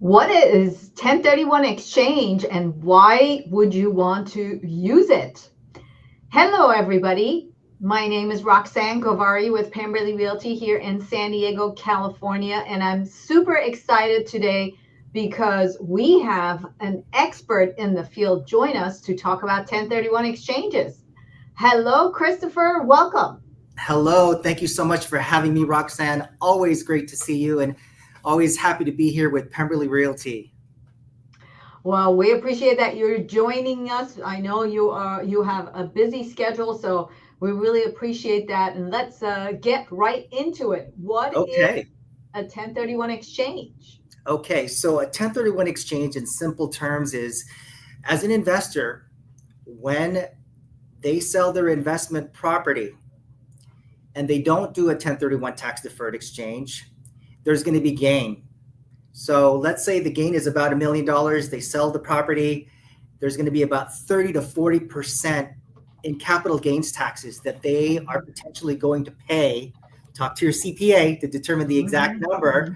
What is 1031 exchange and why would you want to use it? Hello, everybody. My name is Roxanne Govari with Pemberley Realty here in San Diego, California, and I'm super excited today because we have an expert in the field join us to talk about 1031 exchanges. Hello, Christopher. Welcome. Hello, thank you so much for having me, Roxanne. Always great to see you and always happy to be here with Pemberley Realty. Well, we appreciate that you're joining us. I know you have a busy schedule, so we really appreciate that. And let's get right into it. What is Okay. a 1031 exchange? Okay, so a 1031 exchange in simple terms is as an investor, when they sell their investment property and they don't do a 1031 tax deferred exchange, there's going to be gain. So let's say the gain is about $1 million. They sell the property. There's going to be about 30 to 40% in capital gains taxes that they are potentially going to pay. Talk to your CPA to determine the exact number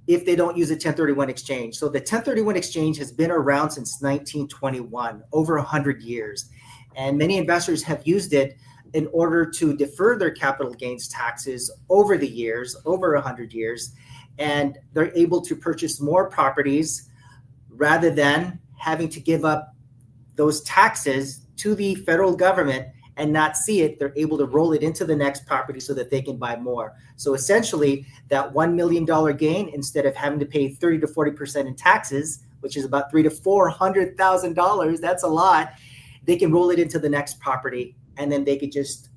if they don't use a 1031 exchange. So the 1031 exchange has been around since 1921, over 100 years. And many investors have used it in order to defer their capital gains taxes over the years, over 100 years. And they're able to purchase more properties rather than having to give up those taxes to the federal government and not see it. They're able to roll it into the next property so that they can buy more. So essentially, that $1 million gain, instead of having to pay 30 to 40% in taxes, which is about $300,000 to $400,000, that's a lot, they can roll it into the next property and then they could just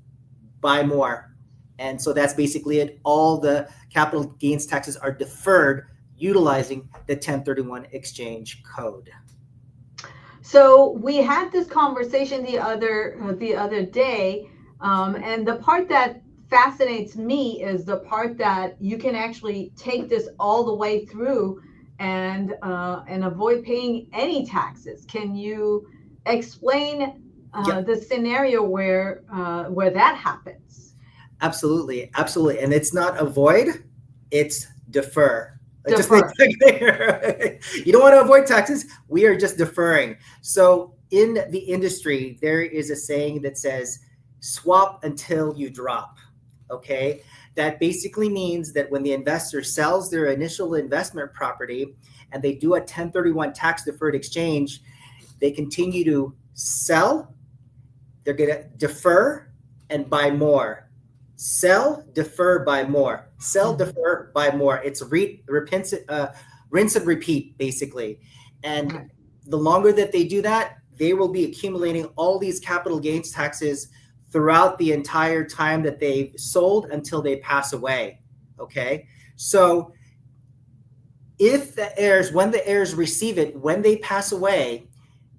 buy more. And so that's basically it. All the capital gains taxes are deferred utilizing the 1031 exchange code. So we had this conversation the other day, and the part that fascinates me is the part that you can actually take this all the way through and avoid paying any taxes. Can you explain Yep. the scenario where that happens? Absolutely. Absolutely. And it's not avoid, it's defer. Just make Defer. it clear. You don't want to avoid taxes. We are just deferring. So in the industry, there is a saying that says, swap until you drop. Okay. That basically means that when the investor sells their initial investment property and they do a 1031 tax deferred exchange, they continue to sell, they're going to defer and buy more. Sell, defer, buy more. Sell, defer, buy more. It's rinse and repeat, basically. And Right. the longer that they do that, they will be accumulating all these capital gains taxes throughout the entire time that they've sold until they pass away. Okay. So when the heirs receive it, when they pass away,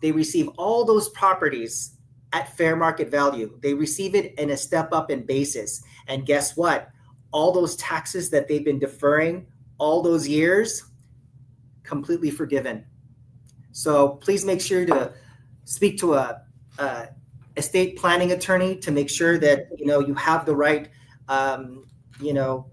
they receive all those properties at fair market value. They receive it in a step up in basis. And guess what? All those taxes that they've been deferring all those years, completely forgiven. So please make sure to speak to a estate planning attorney to make sure that you have the right you know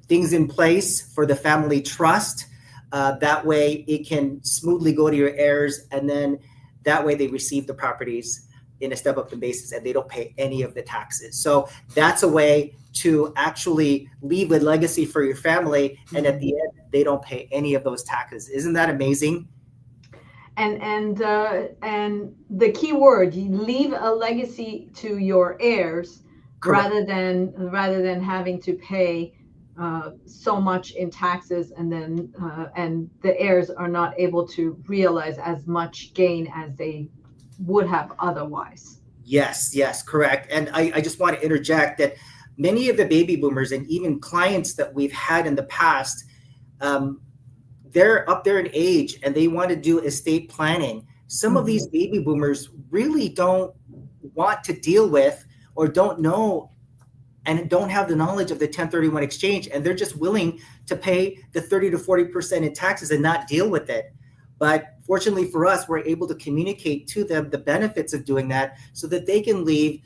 things in place for the family trust. That way it can smoothly go to your heirs, and then that way they receive the properties in a step up in basis and they don't pay any of the taxes. So that's a way to actually leave a legacy for your family, and at the end they don't pay any of those taxes. Isn't that amazing? And the key word, you leave a legacy to your heirs Correct. rather than having to pay so much in taxes, and the heirs are not able to realize as much gain as they would have otherwise. Yes, correct. And I just want to interject that many of the baby boomers and even clients that we've had in the past, they're up there in age and they want to do estate planning. Some of these baby boomers really don't want to deal with or don't know and don't have the knowledge of the 1031 exchange, and they're just willing to pay the 30 to 40% in taxes and not deal with it. But fortunately for us, we're able to communicate to them the benefits of doing that so that they can leave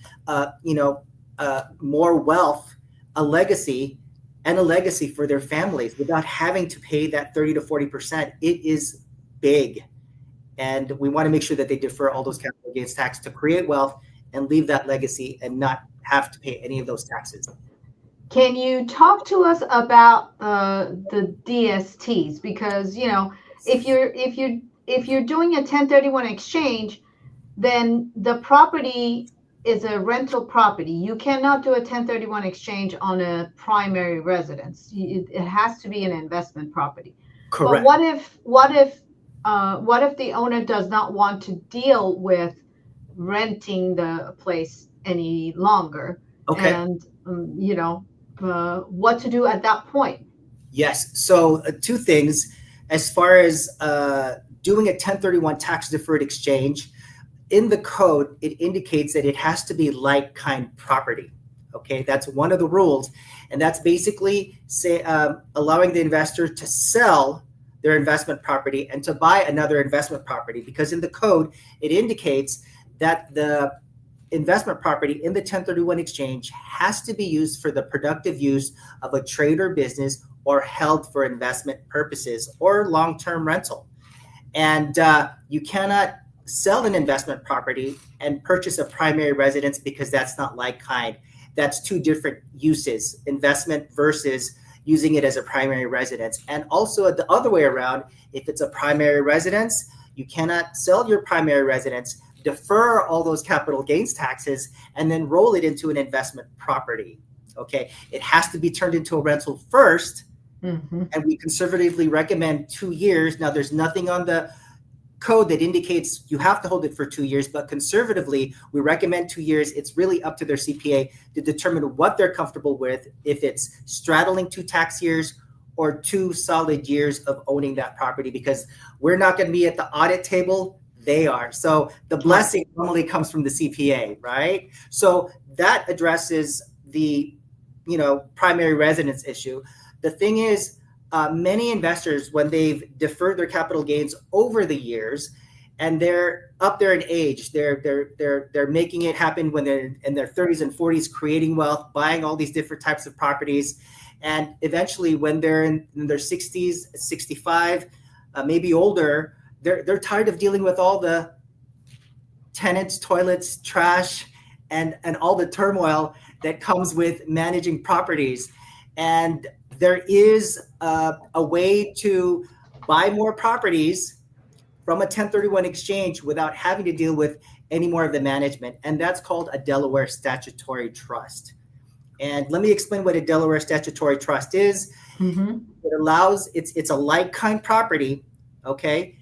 more wealth, a legacy and a legacy for their families without having to pay that 30 to 40%. It is big. And we want to make sure that they defer all those capital gains tax to create wealth and leave that legacy and not have to pay any of those taxes. Can you talk to us about the DSTs? Because, you know, if you're doing a 1031 exchange, then the property is a rental property. You cannot do a 1031 exchange on a primary residence. It has to be an investment property. Correct. But what if the owner does not want to deal with renting the place any longer? Okay. And you know, what to do at that point? Yes. So two things. As far as doing a 1031 tax deferred exchange, in the code, it indicates that it has to be like-kind property. Okay, that's one of the rules. And that's basically allowing the investor to sell their investment property and to buy another investment property, because in the code, it indicates that the investment property in the 1031 exchange has to be used for the productive use of a trade or business or held for investment purposes or long-term rental. And you cannot sell an investment property and purchase a primary residence, because that's not like kind. That's two different uses, investment versus using it as a primary residence. And also the other way around, if it's a primary residence, you cannot sell your primary residence, defer all those capital gains taxes, and then roll it into an investment property. Okay, it has to be turned into a rental first. Mm-hmm. And we conservatively recommend 2 years. Now, there's nothing on the code that indicates you have to hold it for 2 years, but conservatively, we recommend 2 years. It's really up to their CPA to determine what they're comfortable with, if it's straddling 2 tax years or 2 solid years of owning that property, because we're not going to be at the audit table. They are. So the blessing normally comes from the CPA, right? So that addresses the, primary residence issue. The thing is, many investors, when they've deferred their capital gains over the years, and they're up there in age, they're making it happen when they're in their 30s and 40s, creating wealth, buying all these different types of properties, and eventually, when they're in their 60s, 65, maybe older, they're tired of dealing with all the tenants, toilets, trash, and all the turmoil that comes with managing properties. And there is a way to buy more properties from a 1031 exchange without having to deal with any more of the management. And that's called a Delaware statutory trust. And let me explain what a Delaware statutory trust is. Mm-hmm. It allows, it's a like-kind property, okay?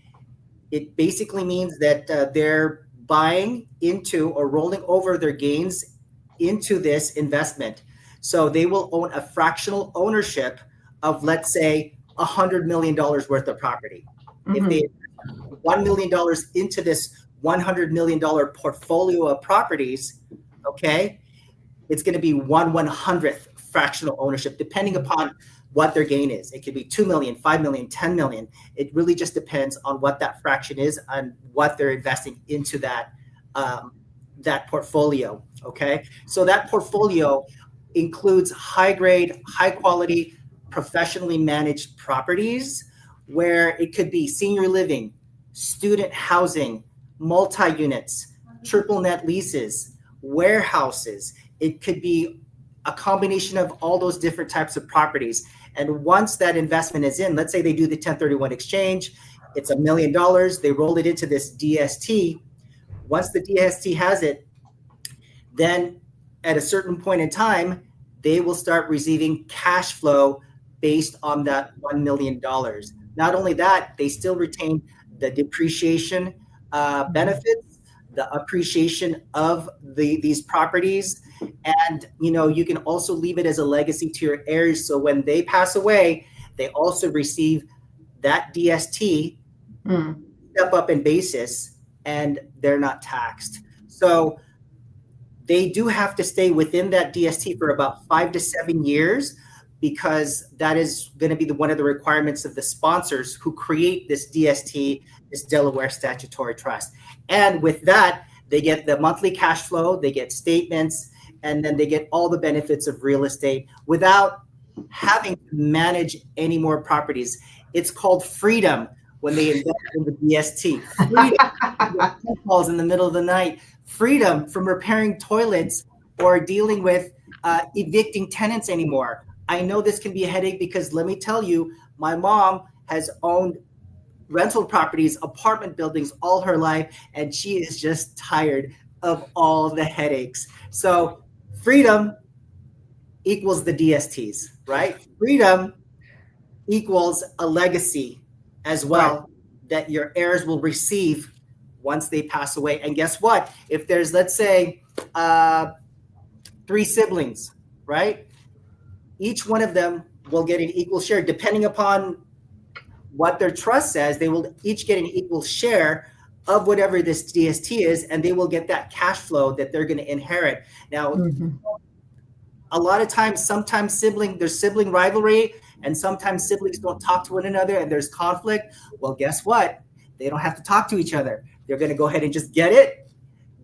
It basically means that they're buying into or rolling over their gains into this investment. So they will own a fractional ownership of, let's say, $100 million worth of property. Mm-hmm. If they $1 million into this $100 million portfolio of properties, okay, it's going to be 1/100th fractional ownership, depending upon what their gain is. It could be 2 million, 5 million, 10 million. It really just depends on what that fraction is and what they're investing into that portfolio, okay? So that portfolio includes high grade, high quality, professionally managed properties, where it could be senior living, student housing, multi-units, triple net leases, warehouses. It could be a combination of all those different types of properties. And once that investment is in, let's say they do the 1031 exchange, it's $1 million, they roll it into this DST. Once the DST has it, then at a certain point in time, they will start receiving cash flow based on that $1 million. Not only that, they still retain the depreciation benefits, the appreciation of these properties. And, you can also leave it as a legacy to your heirs. So when they pass away, they also receive that DST, step up in basis, and they're not taxed. So they do have to stay within that DST for about 5 to 7 years, because that is going to be one of the requirements of the sponsors who create this DST, this Delaware Statutory Trust. And with that, they get the monthly cash flow, they get statements, and then they get all the benefits of real estate without having to manage any more properties. It's called freedom when they invest in the DST. Freedom from calls in the middle of the night. Freedom from repairing toilets or dealing with evicting tenants anymore. I know this can be a headache because let me tell you, my mom has owned rental properties, apartment buildings all her life, and she is just tired of all the headaches. So freedom equals the DSTs, right? Freedom equals a legacy as well, right, that your heirs will receive once they pass away. And guess what? If there's, let's say, 3 siblings, right? Each one of them will get an equal share depending upon what their trust says. They will each get an equal share of whatever this DST is, and they will get that cash flow that they're going to inherit. Now, a lot of times, sometimes there's sibling rivalry, and sometimes siblings don't talk to one another and there's conflict. Well, guess what? They don't have to talk to each other. They're going to go ahead and just get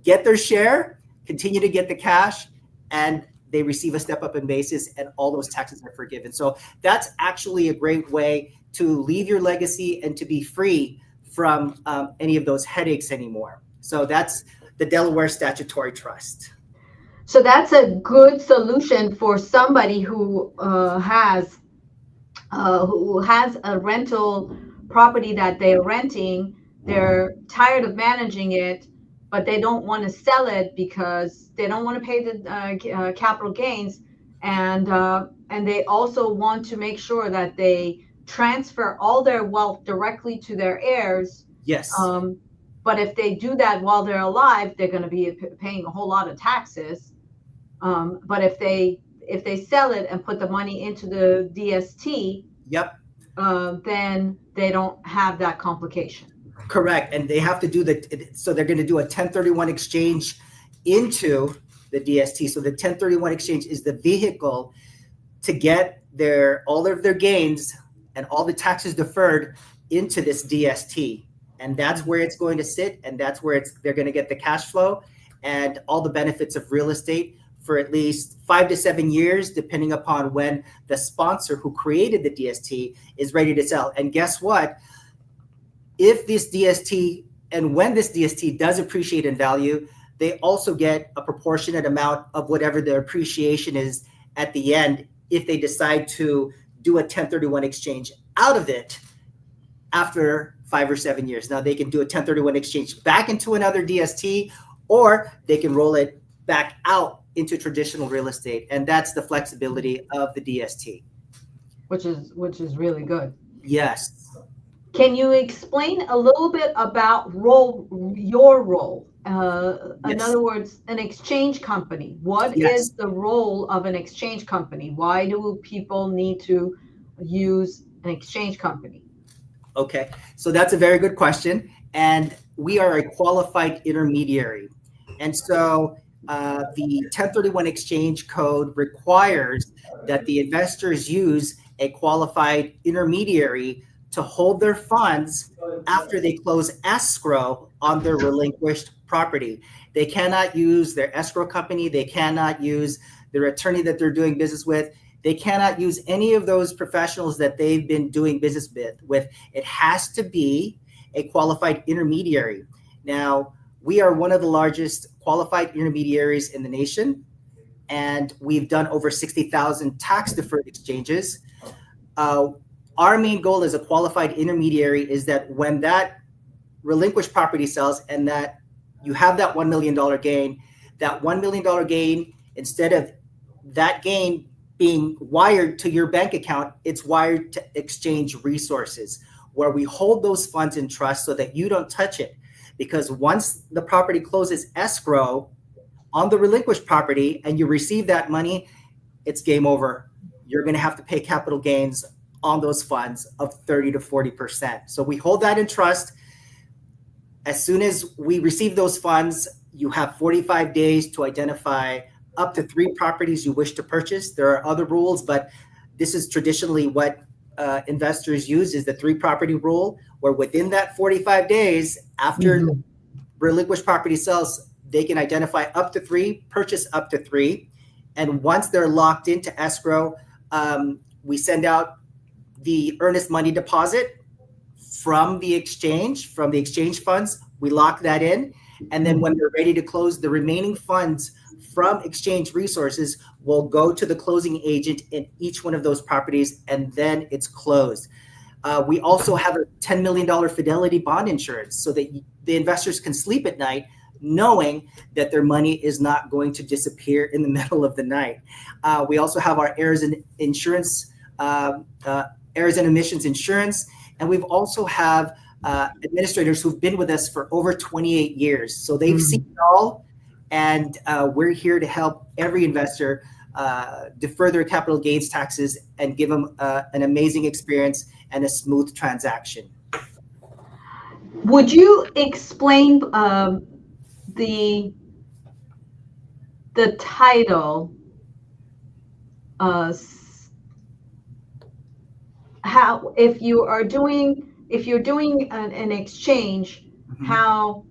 their share, continue to get the cash, and they receive a step up in basis, and all those taxes are forgiven. So that's actually a great way to leave your legacy and to be free from any of those headaches anymore. So that's the Delaware Statutory Trust. So that's a good solution for somebody who has a rental property that they're renting. They're tired of managing it, but they don't want to sell it because they don't want to pay the capital gains, and they also want to make sure that they transfer all their wealth directly to their heirs. Yes. But if they do that while they're alive, they're going to be paying a whole lot of taxes. But if they sell it and put the money into the DST, yep, then they don't have that complication. Correct. And they have to do so they're going to do a 1031 exchange into the DST. So the 1031 exchange is the vehicle to get all of their gains and all the taxes deferred into this DST. And that's where it's going to sit. And that's where they're going to get the cash flow and all the benefits of real estate for at least 5 to 7 years, depending upon when the sponsor who created the DST is ready to sell. And guess what? If this DST, and when this DST does appreciate in value, they also get a proportionate amount of whatever their appreciation is at the end if they decide to do a 1031 exchange out of it after 5 or 7 years. Now they can do a 1031 exchange back into another DST, or they can roll it back out into traditional real estate. And that's the flexibility of the DST. Which is really good. Yes. Can you explain a little bit about your role? Yes. In other words, an exchange company. What Yes. is the role of an exchange company? Why do people need to use an exchange company? Okay, so that's a very good question. And we are a qualified intermediary. And so the 1031 exchange code requires that the investors use a qualified intermediary to hold their funds after they close escrow on their relinquished property. They cannot use their escrow company. They cannot use their attorney that they're doing business with. They cannot use any of those professionals that they've been doing business with. It has to be a qualified intermediary. Now, we are one of the largest qualified intermediaries in the nation, and we've done over 60,000 tax-deferred exchanges. Our main goal as a qualified intermediary is that when that relinquished property sells and that you have that $1 million gain, that $1 million gain, instead of that gain being wired to your bank account, it's wired to Exchange Resources, where we hold those funds in trust so that you don't touch it. Because once the property closes escrow on the relinquished property and you receive that money, it's game over. You're going to have to pay capital gains on those funds of 30 to 40%. So we hold that in trust. As soon as we receive those funds, you have 45 days to identify up to 3 properties you wish to purchase. There are other rules, but this is traditionally what investors use, is the 3 property rule, where within that 45 days after relinquished property sells, they can identify up to 3, purchase up to 3. And once they're locked into escrow, we send out the earnest money deposit from the exchange funds. We lock that in. And then when they're ready to close, the remaining funds from exchange resources will go to the closing agent in each one of those properties, and then it's closed. We also have a $10 million fidelity bond insurance so that the investors can sleep at night knowing that their money is not going to disappear in the middle of the night. We also have our errors and insurance, errors and emissions insurance, and we've also have administrators who've been with us for over 28 years. So they've seen it all, and we're here to help every investor defer their capital gains taxes and give them an amazing experience and a smooth transaction. Would you explain the title, how if you're doing an exchange, how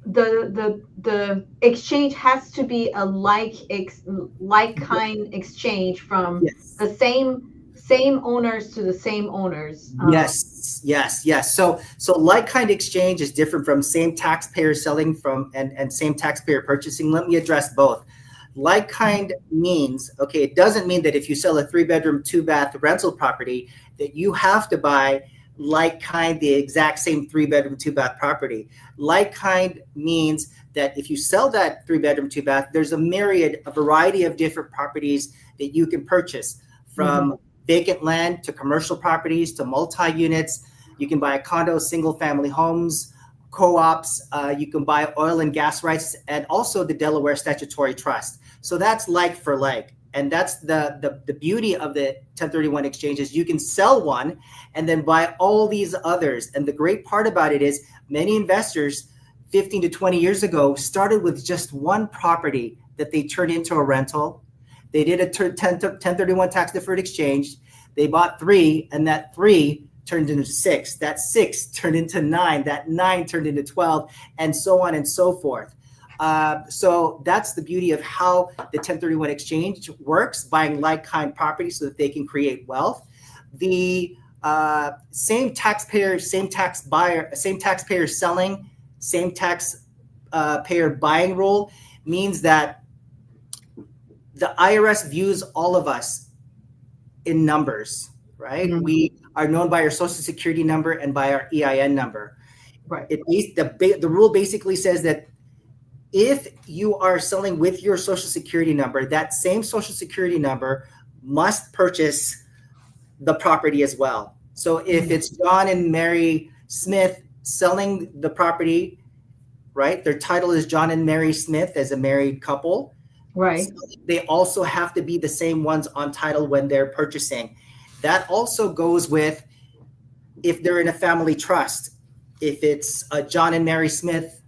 the exchange has to be a like kind exchange from the same owners to the same owners. Yes. So like kind exchange is different from same taxpayer selling from and same taxpayer purchasing. Let me address both. Like kind means, okay, it doesn't mean that if you sell a 3-bedroom, 2-bath rental property that you have to buy like kind the exact same 3-bedroom, 2-bath property. Like kind means that if you sell that 3-bedroom, 2-bath, there's a variety of different properties that you can purchase, from vacant land to commercial properties to multi-units. You can buy condo, single family homes, co-ops. You can buy oil and gas rights, and also the Delaware Statutory Trust. So that's like for like. And that's the beauty of the 1031 exchanges. You can sell one and then buy all these others. And the great part about it is many investors 15 to 20 years ago started with just one property that they turned into a rental. They did a 1031 tax deferred exchange. They bought 3, and that 3 turned into 6. That 6 turned into 9. That 9 turned into 12, and so on and so forth. So that's the beauty of how the 1031 exchange works, buying like-kind properties so that they can create wealth. The same taxpayer, same tax buyer, same taxpayer selling, same taxpayer buying rule means that the IRS views all of us in numbers, right? We are known by our social security number and by our EIN number. Right. The rule basically says that if you are selling with your social security number, that same social security number must purchase the property as well. So if it's John and Mary Smith selling the property, right? Their title is John and Mary Smith as a married couple. Right. So they also have to be the same ones on title when they're purchasing. That also goes with if they're in a family trust. If it's John and Mary Smith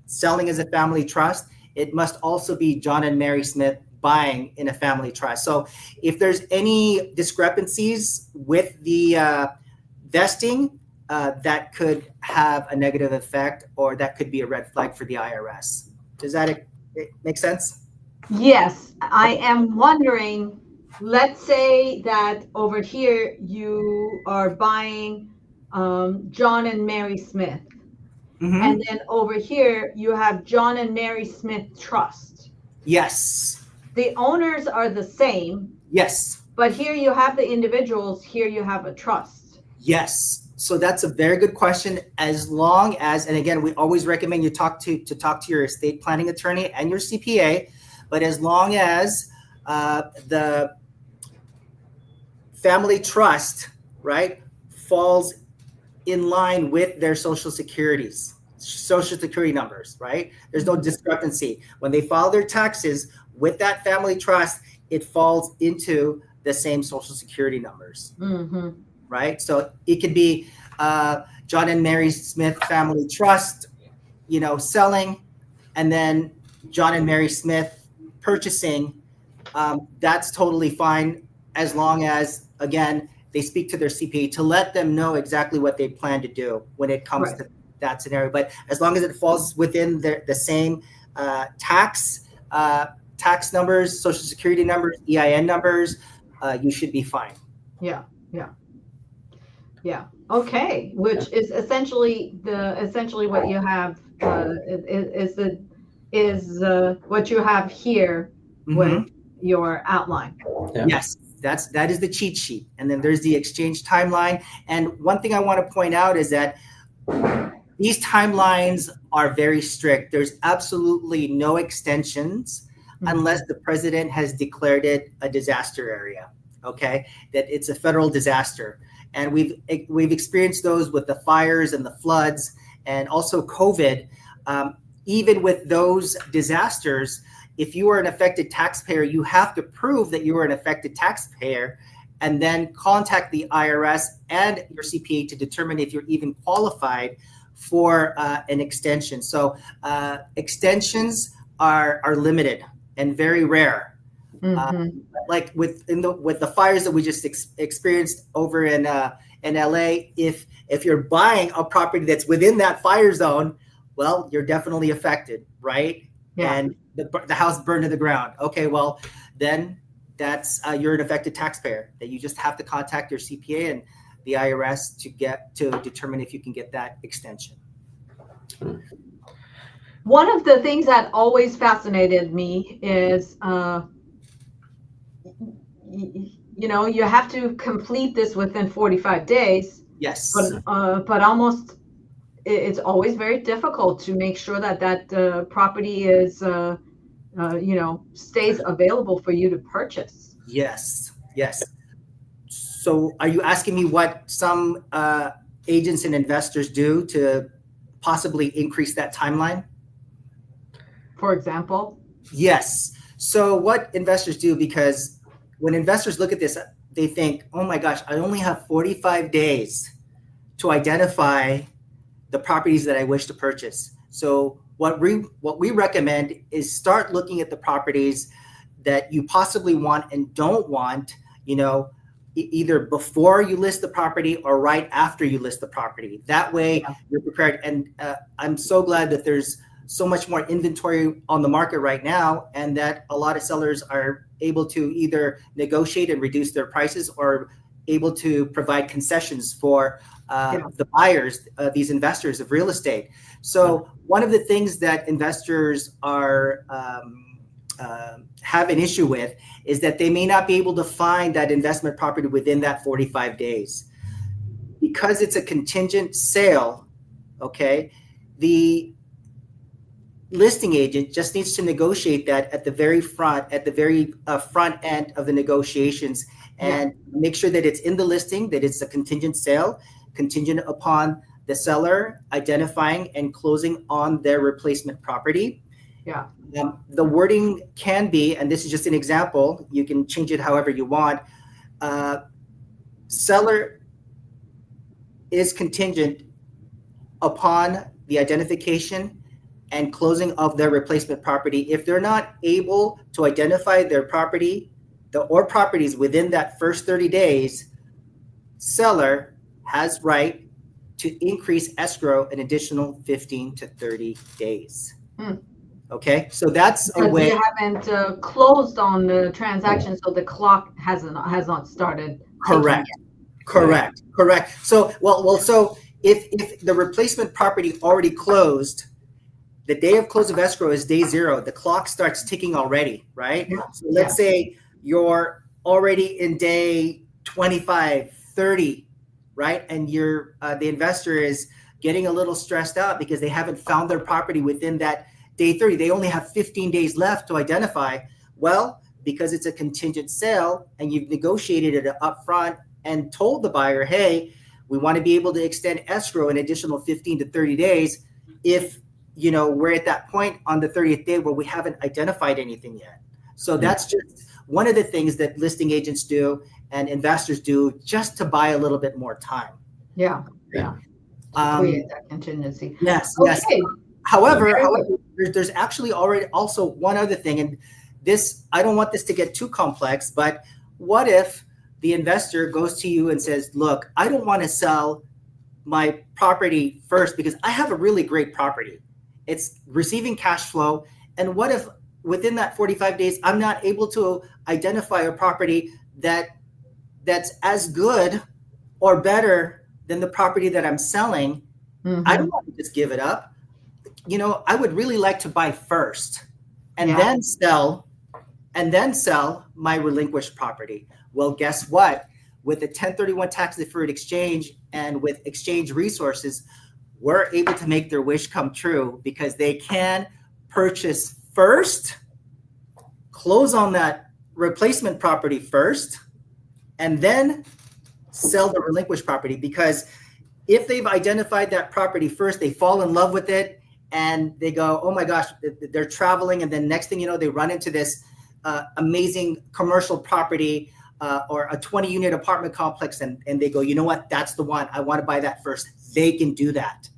selling as a family trust, it must also be John and Mary Smith buying in a family trust. So if there's any discrepancies with the vesting, that could have a negative effect, or that could be a red flag for the IRS. Does that make sense? Yes, I am wondering, let's say that over here you are buying John and Mary Smith. And then over here you have John and Mary Smith Trust. Yes. The owners are the same. Yes. But here you have the individuals, here you have a trust. Yes. So that's a very good question. As long as, and again, we always recommend you talk to your estate planning attorney and your CPA, but as long as the family trust, right, falls in line with their social security numbers, right? There's no discrepancy. When they file their taxes with that family trust, it falls into the same social security numbers, right? So it could be John and Mary Smith family trust, selling, and then John and Mary Smith purchasing. That's totally fine, as long as, again, they speak to their CPA to let them know exactly what they plan to do when it comes to that scenario. But as long as it falls within the same tax tax numbers, social security numbers, EIN numbers, you should be fine. Yeah, yeah, yeah. Okay, which is essentially what you have is what you have here with your outline. Yeah. Yes, that is the cheat sheet. And then there's the exchange timeline. And one thing I want to point out is that these timelines are very strict. There's absolutely no extensions unless the president has declared it a disaster area, okay? That it's a federal disaster. And we've experienced those with the fires and the floods and also COVID. Even with those disasters, if you are an affected taxpayer, you have to prove that you are an affected taxpayer and then contact the IRS and your CPA to determine if you're even qualified for an extension. So extensions are limited and very rare. Like with the fires that we just experienced over in LA, if you're buying a property that's within that fire zone, well, you're definitely affected, right? Yeah. And the house burned to the ground. Okay, well, then that's you're an affected taxpayer. That you just have to contact your CPA and the IRS to determine if you can get that extension. One of the things that always fascinated me is, you have to complete this within 45 days. Yes. But almost, it's always very difficult to make sure that property is, stays available for you to purchase. Yes. Yes. So are you asking me what some agents and investors do to possibly increase that timeline? For example? Yes. So what investors do, because when investors look at this, they think, oh my gosh, I only have 45 days to identify the properties that I wish to purchase. So what we recommend is start looking at the properties that you possibly want and don't want, either before you list the property or right after you list the property. That way you're prepared. And I'm so glad that there's so much more inventory on the market right now, and that a lot of sellers are able to either negotiate and reduce their prices or able to provide concessions for the buyers, these investors of real estate. So one of the things that investors are have an issue with is that they may not be able to find that investment property within that 45 days. Because it's a contingent sale, okay, the listing agent just needs to negotiate that at the very front end of the negotiations and make sure that it's in the listing, that it's a contingent sale, contingent upon the seller identifying and closing on their replacement property. Yeah. The wording can be, and this is just an example, you can change it however you want. Seller is contingent upon the identification and closing of their replacement property. If they're not able to identify their property or properties within that first 30 days, seller has right to increase escrow an additional 15 to 30 days. Okay, so that's a way. You haven't closed on the transaction, so the clock has not started. Correct. So, so if the replacement property already closed, the day of close of escrow is day 0. The clock starts ticking already, right? Yeah. So let's say you're already in day 25, 30, right? And the investor is getting a little stressed out because they haven't found their property within that day 30. They only have 15 days left to identify. Well, because it's a contingent sale and you've negotiated it up front and told the buyer, hey, we want to be able to extend escrow an additional 15 to 30 days if we're at that point on the 30th day where we haven't identified anything yet. So that's just one of the things that listing agents do and investors do just to buy a little bit more time. Yeah. Create that contingency. Yes. However, there's actually also one other thing, and this, I don't want this to get too complex, but what if the investor goes to you and says, look, I don't want to sell my property first because I have a really great property. It's receiving cash flow. And what if within that 45 days, I'm not able to identify a property that's as good or better than the property that I'm selling, I don't want to just give it up. I would really like to buy first and then sell my relinquished property. Well, guess what? With the 1031 tax deferred exchange and with Exchange Resources, we're able to make their wish come true because they can purchase first, close on that replacement property first, and then sell the relinquished property. Because if they've identified that property first, they fall in love with it and they go, oh my gosh, they're traveling. And then next thing you know, they run into this amazing commercial property or a 20-unit apartment complex. And they go, you know what? That's the one. I want to buy that first. They can do that.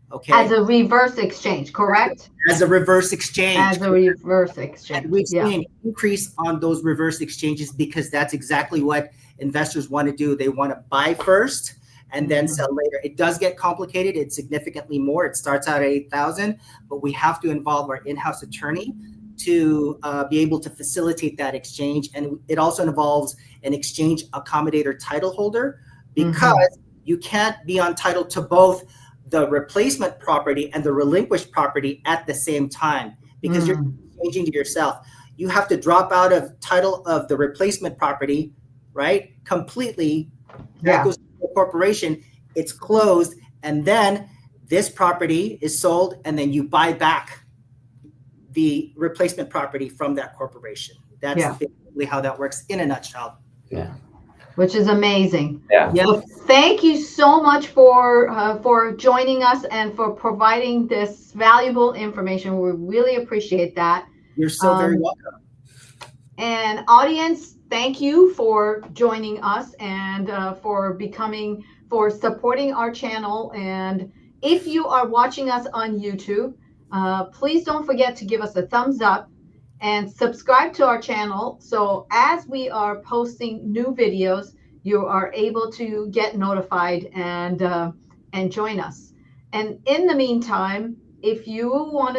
Okay. As a reverse exchange, correct? As a reverse exchange. As a reverse exchange. And we've seen an increase on those reverse exchanges because that's exactly what investors want to do. They want to buy first and then sell later. It does get complicated. It's significantly more. It starts out at $8,000, but we have to involve our in-house attorney to be able to facilitate that exchange. And it also involves an exchange accommodator title holder because you can't be on title to both the replacement property and the relinquished property at the same time because you're changing to yourself. You have to drop out of title of the replacement property, right? Completely. That goes to the corporation. It's closed. And then this property is sold and then you buy back the replacement property from that corporation. That's basically how that works in a nutshell. Yeah. Which is amazing. Yeah. Well, thank you so much for joining us and for providing this valuable information. We really appreciate that. You're so very welcome. And audience, thank you for joining us and for supporting our channel. And if you are watching us on YouTube, please don't forget to give us a thumbs up and subscribe to our channel. So as we are posting new videos, you are able to get notified and join us. And in the meantime, if you want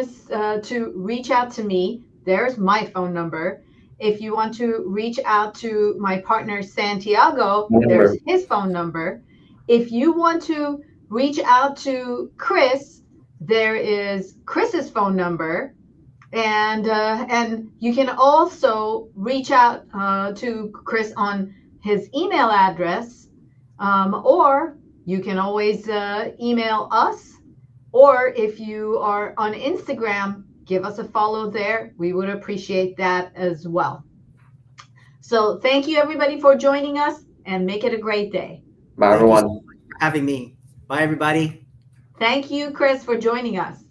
to reach out to me, there's my phone number. If you want to reach out to my partner, Santiago, there's his phone number. If you want to reach out to Chris, there is Chris's phone number. And you can also reach out to Chris on his email address, or you can always email us, or if you are on Instagram, give us a follow there. We would appreciate that as well. So thank you everybody for joining us and make it a great day. Bye everyone. Thank you so much for having me. Bye everybody. Thank you, Chris, for joining us.